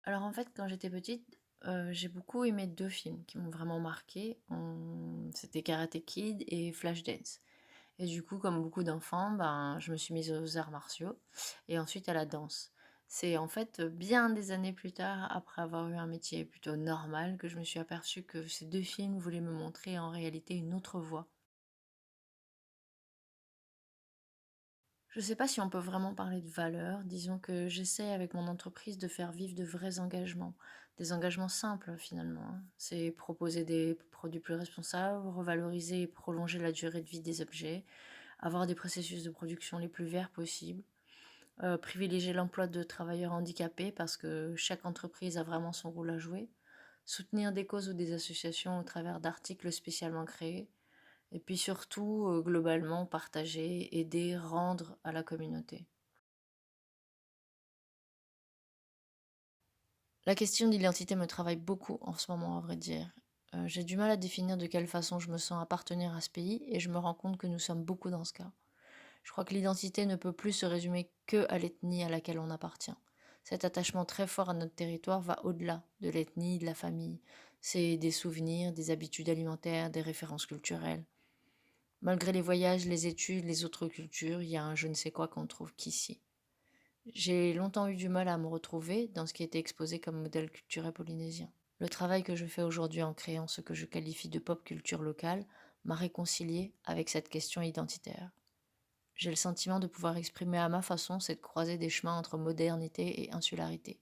Alors en fait, quand j'étais petite, j'ai beaucoup aimé 2 films qui m'ont vraiment marquée. C'était Karate Kid et Flashdance et du coup, comme beaucoup d'enfants, ben, je me suis mise aux arts martiaux et ensuite à la danse. C'est en fait, bien des années plus tard, après avoir eu un métier plutôt normal, que je me suis aperçue que ces 2 films voulaient me montrer en réalité une autre voie. Je sais pas si on peut vraiment parler de valeur. Disons que j'essaie avec mon entreprise de faire vivre de vrais engagements. Des engagements simples finalement, hein. C'est proposer des produits plus responsables, revaloriser et prolonger la durée de vie des objets, avoir des processus de production les plus verts possibles, privilégier l'emploi de travailleurs handicapés parce que chaque entreprise a vraiment son rôle à jouer, soutenir des causes ou des associations au travers d'articles spécialement créés, et puis surtout, globalement, partager, aider, rendre à la communauté. La question d'identité me travaille beaucoup en ce moment, à vrai dire. J'ai du mal à définir de quelle façon je me sens appartenir à ce pays et je me rends compte que nous sommes beaucoup dans ce cas. Je crois que l'identité ne peut plus se résumer que à l'ethnie à laquelle on appartient. Cet attachement très fort à notre territoire va au-delà de l'ethnie, de la famille. C'est des souvenirs, des habitudes alimentaires, des références culturelles. Malgré les voyages, les études, les autres cultures, il y a un je ne sais quoi qu'on ne trouve qu'ici. J'ai longtemps eu du mal à me retrouver dans ce qui était exposé comme modèle culturel polynésien. Le travail que je fais aujourd'hui en créant ce que je qualifie de pop culture locale m'a réconcilié avec cette question identitaire. J'ai le sentiment de pouvoir exprimer à ma façon cette croisée des chemins entre modernité et insularité.